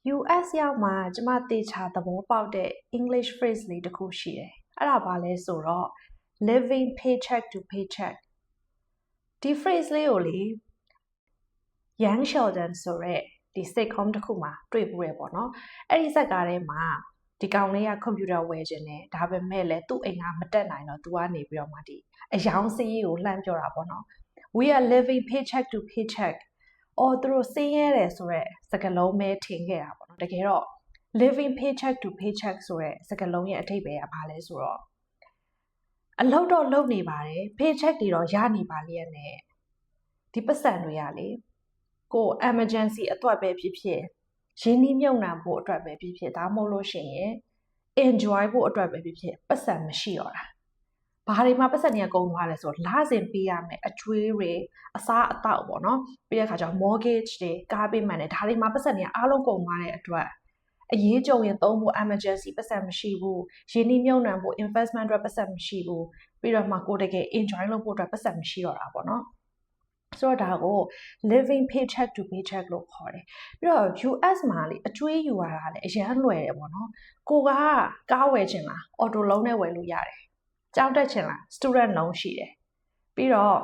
US ရောက်မှာကျမတေချာသဘောပေါက်တဲ့ English phrase လေးတစ်ခုရှိတယ်။အဲ့ဒါဘာလဲဆိုတော့ living paycheck to paycheck ဒီ phrase လေးကိုလေ Young Sheldon ဆိုတဲ့ဒီ sitcom တစ်ခုမှာတွေ့ပူရပေါ့နော်။အဲ့ဒီဇာတ်ကားထဲမှာဒီကောင်လေးက computer ဝယ်ခြင်းနဲ့ဒါပေမဲ့လည်းသူ့အိမ်ကမတက်နိုင်တော့သူကနေပြီးတော့မှဒီအယောင်စည်းကိုလှမ်းပြောတာပေါ့နော်။ We are living paycheck to paycheck အော်သူတို့စင်းရဲတယ်ဆိုတော့စကားလုံးပဲထင်ခဲ့တာပေါ့နော်တကယ်တော့ living paycheck to paycheck ဆိုတဲ့စကားလုံးရဲ့အဓိပ္ပာယ်ကဘာလဲဆိုတော့အလုပ်တော့လုပ်နေပါတယ် paycheck တွေတော့ရနေပါလျက်နဲ့ဒီပတ်စံတွေကလေကို emergency အတွက်ပဲဖြစ်ဖြစ်ရင်းနှီးမြှုပ်နှံဖို့အတွက်ပဲဖြစ်ဖြစ်ဒါမှမဟုတ်လို့ရှိရင် enjoy ဖို့အတွက်ပဲဖြစ်ဖြစ်ပတ်စံမရှိတော့တာဘာတွေမှာပတ်စံတွေကကုန်သွားလဲဆိုတော့လစဉ်ပေးရမယ်အကျွေးတွေအစားအသောက်ပေါ့နော်ပြီးတဲ့အခါကျတော့ mortgage တွေကားပေးမှန်တယ်ဒါတွေမှာပတ်စံတွေကအားလုံးကုန်သွားတဲ့အတွက်အရေးကြုံရင်သုံးဖို့ emergency ပတ်စံမရှိဘူးရင်းနှီးမြှုပ်နှံဖို့ investment အတွက်ပတ်စံမရှိဘူးပြီးတော့မှကိုတကယ် enjoy လုပ်ဖို့အတွက်ပတ်စံမရှိတော့တာပေါ့နော်ဆိုတော့ဒါကို living paycheck to paycheck လို့ခေါ်တယ်ပြီးတော့ US မှာလေအကျွေးယူရတာလေအရန်လွယ်တယ်ပေါ့နော်ကိုကကားဝယ်ချင်လား auto loan နဲ့ဝယ်လို့ရတယ်ကျောင်းတက်ချင်လား student loan ရှိတယ်ပြီးတော့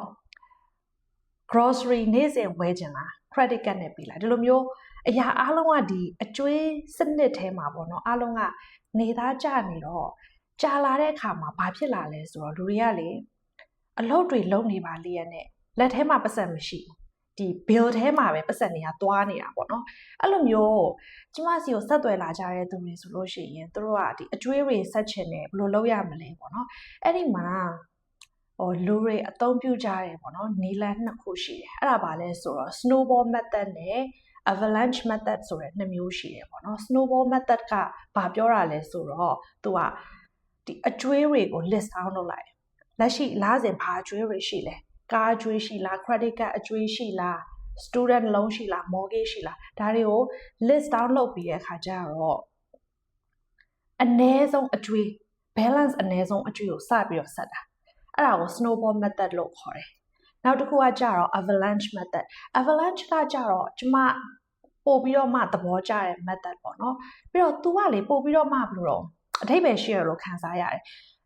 grocery နေ့စဉ်ဝယ်ချင်လား credit card နဲ့ပြီးလားဒီလိုမျိုးအရာအားလုံးကဒီအကျွေးစနစ်ထဲမှာပေါ့နော်အားလုံးကနေသားကြနေတော့ကြာလာတဲ့အခါမှာဘာဖြစ်လာလဲဆိုတော့လူတွေကလေအလုပ်တွေလုပ်နေပါလေရနဲ့လက်ထဲမှာပတ်စံမရှိဘူးဒီ bill ထဲမှာပဲပတ်စံတွေကသွားနေတာပေါ့နော်အဲ့လိုမျိုးကျမစီကိုဆက်သွယ်လာကြတဲ့သူတွေဆိုလို့ရှိရင်သူတို့ကဒီအကျွေးတွေဆက်ချင်တယ်ဘယ်လိုလုပ်ရမလဲပေါ့နော်အဲ့ဒီမှာလူတွေအသုံးပြုကြတယ်ပေါ့နော်နီလန်နှစ်ခုရှိတယ်အဲ့ဒါဘာလဲဆိုတော့ snowball method နဲ့ avalanche method ဆိုတဲ့နှစ်မျိုးရှိတယ်ပေါ့နော် snowball method ကဘာပြောတာလဲဆိုတော့သူကဒီအကျွေးတွေကို list down လုပ်လိုက်လက်ရှိလစဉ်ဘာအကျွေးတွေရှိလဲကားအကျွေးရှိလား credit card အကျွေးရှိလား student loan ရှိလား mortgage ရှိလားဒါတွေကို list down လုပ်ပြီးတဲ့အခါကျတော့အနည်းဆုံးအကျွေး balance အနည်းဆုံးအကျွေးကိုစပြီးတော့ဆက်တာအဲ့ဒါကို snowball method လို့ခေါ်တယ်နောက်တစ်ခုကကြတော့ avalanche method avalanche ကကြတော့ကျမပို့ပြီးတော့မှသဘောကျတဲ့ method ပေါ့နော်ပြီးတော့ तू ကလေပို့ပြီးတော့မှဘယ်လိုတော့အထိပ္ပယ်ရှိရလို့ခံစားရတယ်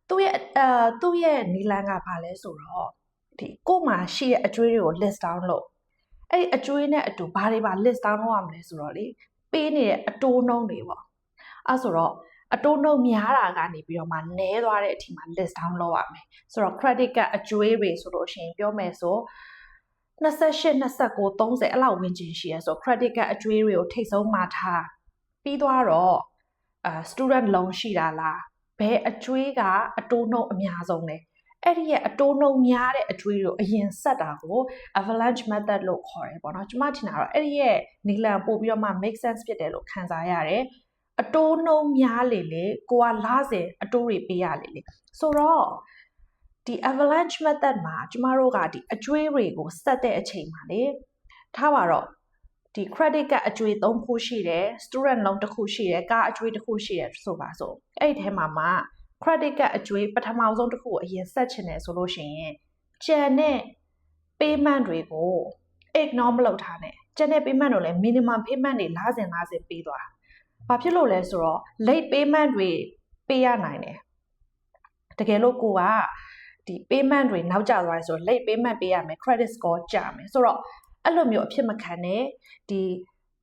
သူ့ရဲ့နီလန်ကဘာလဲဆိုတော့ဒီကို့မှာရှိတဲ့အကျွေးတွေကို list down လုပ်အဲ့ဒီအကျွေးနဲ့အတူဘာတွေပါ list down လုပ်ရမလဲဆိုတော့လေပေးနေတဲ့အတိုးနှုန်းတွေပေါ့အဲ့ဆိုတော့အတိုးနှုန်းများတာကနေပြီးတော့မှနည်းသွားတဲ့အထိမှာ list down လုပ်ရမယ်ဆိုတော့ credit card အကျွေးတွေဆိုလို့ရှိရင်ပြောမယ်ဆို28 29 30အဲ့လောက်ဝင်ကျင်ရှိရဲဆို credit card အကျွေးတွေကိုထိတ်ဆုံးမှာထားပြီးသွားတော့student loan ရှိတာလားဘယ်အကျွေးကအတိုးနှုန်းအများဆုံးလဲအဲ့ဒီရဲ့အတိုးနှုန်းများတဲ့အကျွေးတွေကိုအရင်ဆက်တာကို avalanche method လို့ခေါ်တယ်ပေါ့နော်ကျမထင်တာတော့အဲ့ဒီရဲ့နီလန်ပို့ပြီးတော့မှ make sense ဖြစ်တယ်လို့ခံစားရတယ်အတိုးနှုန်းများလေကိုကလစဉ်အတိုးတွေပေးရလေဆိုတော့ဒီ avalanche method မှာကျမတို့ကဒီအကျွေးတွေကိုဆက်တဲ့အချိန်မှာလေထားပါတော့ဒီ credit card အကျွေး3ခုရှိတယ် student loan တစ်ခုရှိတယ်ကားအကျွေးတစ်ခုရှိတယ်ဆိုပါစို့အဲ့ဒီထဲမှာ credit card အကျွေးပထမဆုံးတစ်ခုကိုအရင်ဆက်ချင်တယ်ဆိုလို့ရှိရင်ကျန်တဲ့ payment တွေကို ignore မလုပ်ထားနဲ့ကျန်တဲ့ payment တွေလည်း minimum payment တွေလစဉ်ပေးသွားဘာဖြစ်လို့လဲဆိုတော့ late payment တွေပေးရနိုင်တယ်တကယ်လို့ကိုကဒီ payment တွေနောက်ကျသွားတယ်ဆိုတော့ late payment ပေးရမယ် credit score ကျမယ်ဆိုတော့အဲ့လိုမျိုးအဖြစ်မခံနဲ့ဒီ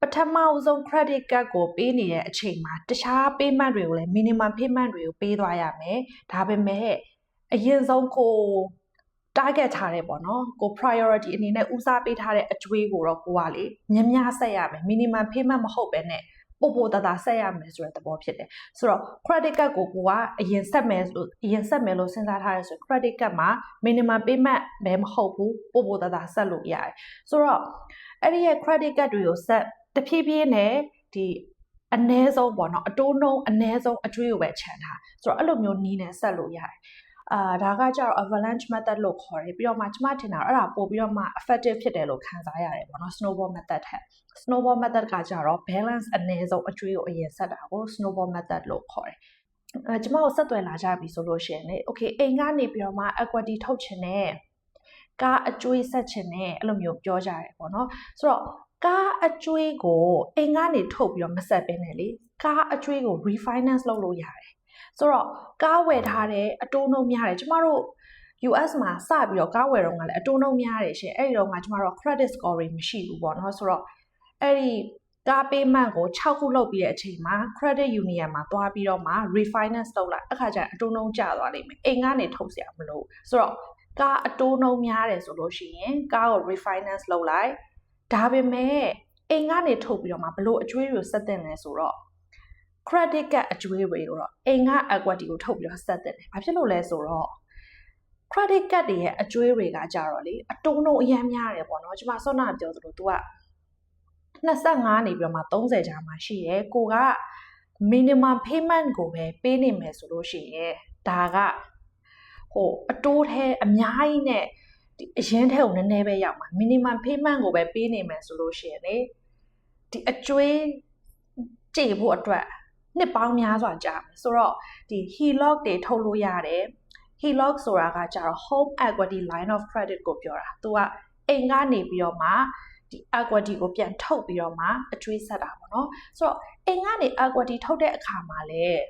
ပထမဆုံး credit card ကိုပေးနေတဲ့အချိန်မှာတခြား payment တွေကိုလည်း minimum payment တွေကိုပေးသွားရမယ်ဒါပေမဲ့အရင်ဆုံးကို target ထားတယ်ပေါ့နော်ကို priority အနေနဲ့ဦးစားပေးထားတဲ့အကျွေးကိုတော့ကိုကလေများဆက်ရမယ် minimum payment မဟုတ်ပဲနဲ့ပို့တဆက်ရမယ်ဆိုတဲ့သဘောဖြစ်တယ်ဆိုတော့ credit card ကိုကအရင်ဆက်မယ်လို့စဉ်းစားထားရဲဆို credit card မှာ minimum payment ပဲမဟုတ်ဘူးပို့တဆက်လို့ရတယ်ဆိုတော့အဲ့ဒီရဲ့ credit card တွေကိုဆက်တဖြည်းဖြည်းနဲ့ဒီအနည်းဆုံးပေါ့နော်အတိုးနှုန်းအနည်းဆုံးအကျွေးကိုပဲခြံထားဆိုတော့အဲ့လိုမျိုးနီးနဲ့ဆက်လို့ရတယ်ဒါကကြတော့ avalanche method လို့ခေါ်တယ်ပြီးတော့မှကျမထင်တာအဲ့ဒါပို့ပြီးတော့မှ effective ဖြစ်တယ်လို့ခံစားရတယ်ပေါ့နော် snowball method ထက် snowball method ကကြတော့ balance အနည်းဆုံးအကျွေးကိုအရင်ဆက်တာကို snowball method လို့ခေါ်တယ်ကျမကိုဆက်သွယ်လာကြပြီဆိုလို့ရှိရင်လေ okay အိမ်ကနေပြီးတော့မှ equity ထုတ်ချင်တယ်ကားအကျွေးဆက်ချင်တယ်အဲ့လိုမျိုးပြောကြရတယ်ပေါ့နော်ဆိုတော့ ကားအကျွေးကိုအိမ်ကနေထုတ်ပြီးတော့မဆက်ပင်းနဲ့လေကားအကျွေးကို refinance လုပ်လို့ရတယ်ဆိုတော့ကားဝယ်ထားတဲ့အတိုးနှုန်းများတယ်ကျမတို့ US မှာစပြီးတော့ကားဝယ်တော့ကလည်းအတိုးနှုန်းများတယ်ရှင်အဲ့ဒီတော့ကကျမတို့ credit scoring မရှိဘူးပေါ့နော်ဆိုတော့အဲ့ဒီကား payment ကို6ခုလုပ်ပြီးတဲ့အချိန်မှာ credit union မှာသွားပြီးတော့မှ refinance လုပ်လိုက်အခါကျရင်အတိုးနှုန်းကျသွားလိမ့်မယ်အိမ်ကနေထုတ်เสียမလို့ဆိုတော့ကားအတိုးနှုန်းများတယ်ဆိုလို့ရှိရင်ကားကို refinance လုပ်လိုက်ဒါပေမဲ့အိမ်ကနေထုတ်ပြီးတော့မှဘလို့အကျွေးတွေဆက်တင်လဲဆိုတော့ credit card အကျွေးတွေကိုတော့အိမ်က equity ကိုထုတ်ပြီးတော့ဆက်တင်တယ်ဘာဖြစ်လို့လဲဆိုတော့ credit card တွေရဲ့အကျွေးတွေကကြတော့လေအတုံးနှုန်းအများများတယ်ပေါ့နော်ကျမစောနာပြောသလို तू က25နေပြီးတော့မှ30ကြားမှာရှိတယ်ကိုက minimum payment ကိုပဲပေးနေမယ်ဆိုလို့ရှိရင်ဒါကဟိုအတိုးထဲအများကြီးနဲ့ဒီအရင်ထဲကိုနည်းနည်းပဲရောက်မှာ minimum payment ကိုပဲပေးနေမယ်ဆိုလို့ရှိရင်လေဒီအကျွေးကြေဖို့အတွက်နှစ်ပေါင်းများစွာကြာမယ်ဆိုတော့ဒီ HELOC တွေထုတ်လို့ရတယ်HELOC ဆိုတာကကျတော့ Home Equity Line of Credit ကိုပြောတာ။ तू ကအိမ်ကနေပြီးတော့မှဒီ equity ကိုပြန်ထုတ်ပြီးတော့မှအကျွေးဆက်တာပေါ့နော်။ဆိုတော့အိမ်ကနေ equity ထုတ်တဲ့အခါမှာလည်း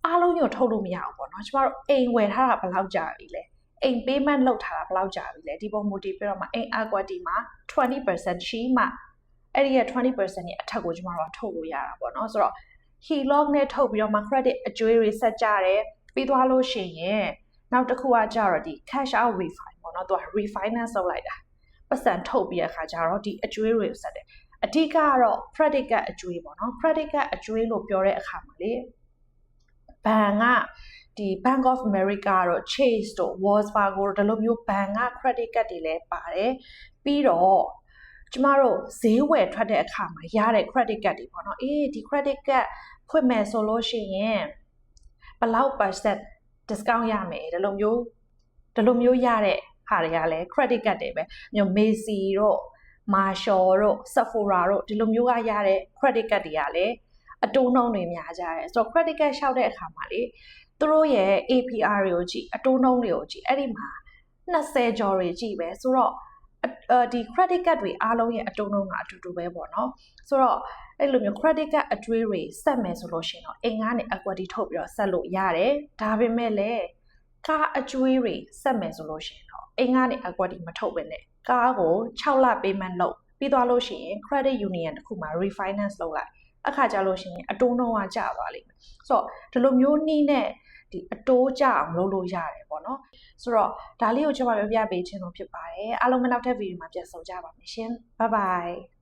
အားလုံးကိုထုတ်လို့မရဘူးပေါ့နော်။ကျမတို့အိမ်ဝယ်ထားတာဘယ်လောက်ကြာပြီလဲ။အိမ် payment လုပ်ထားတာဘယ်လောက်ကြာပြီလဲ။ဒီပုံမူတည်ပြီးတော့မှအိမ် equity မှာ20% ရှိမှအဲ့ဒီရဲ့20%ရဲ့အထက်ကိုကျမတို့ကထုတ်လို့ရတာပေါ့နော်။ဆိုတော့ HELOC နဲ့ထုတ်ပြီးတော့မှ credit အကျွေးတွေဆက်ကြတယ်။ပြီးသွားလို့ရှိရင်နောက်တစ်ခုကကြတော့ဒီ cash out refi ပေါ့နော်သူက refinance လုပ်လိုက်တာပတ်စံထုတ်ပြီးတဲ့အခါကျတော့ဒီအကျွေးတွေကိုဆက်တယ်အဓိကကတော့ credit card အကျွေးပေါ့နော် credit card အကျွေးလို့ပြောတဲ့အခါမှာလေဘဏ်ကဒီ Bank of America တို့ Chase တို့ Wells Fargo တို့ဒီလိုမျိုးဘဏ်က credit card တွေလည်းပါတယ်ပြီးတော့ကျမတို့ဈေးဝယ်ထွက်တဲ့အခါမှာရတဲ့ credit card တွေပေါ့နော်အေးဒီ credit card ဖွင့်မယ်ဆိုလို့ရှိရင်ဘယ်လောက် percent discount ရမယ်ဒီလိုမျိုးရတဲ့ဟာတွေကလည်း credit card တွေပဲမျိုး Macy တို့ Marshall တို့ Sephora တို့ဒီလိုမျိုးကရတဲ့ credit card တွေကလည်းအတိုးနှုန်းတွေများကြတယ်ဆိုတော့ credit card ရှောက်တဲ့အခါမှာလေသူတို့ရဲ့ APR တွေကိုကြည့်အတိုးနှုန်းတွေကိုကြည့်အဲ့ဒီမှာ20ကျော်တွေကြည့်ပဲဆိုတော့ဒီ credit card တွေအားလုံးရဲ့အတုံးလုံးကအတူတူပဲပေါ့နော်ဆိုတော့အဲ့လိုမျိုး credit card အကျွေးတွေဆက်မယ်ဆိုလို့ရှိရင်တော့အိမ်ကနေ equity ထုတ်ပြီးတော့ဆက်လို့ရတယ်ဒါပေမဲ့လည်းကားအကျွေးတွေဆက်မယ်ဆိုလို့ရှိရင်တော့အိမ်ကနေ equity မထုတ်ဘဲနဲ့ကားကို6လ payment လုပ်ပြီးသွားလို့ရှိရင် credit union တစ်ခုမှာ refinance လုပ်လိုက်အခါကျလို့ရှိရင်အတိုးနှုန်းကကျသွားလိမ့်မယ်ဆိုတော့ဒီလိုမျိုးနည်းနဲ့ဒီအတိုးကျအောင်လုပ်လို့ရတယ်ပေါ့နော်ဆိုတော့ဒါလေးကိုကျွန်မပြောပြပေးခြင်းလို့ဖြစ်ပါတယ်အားလုံးမနောက်ထပ်ဗီဒီယိုမှာပြန်ဆုံကြပါမယ်ရှင် bye bye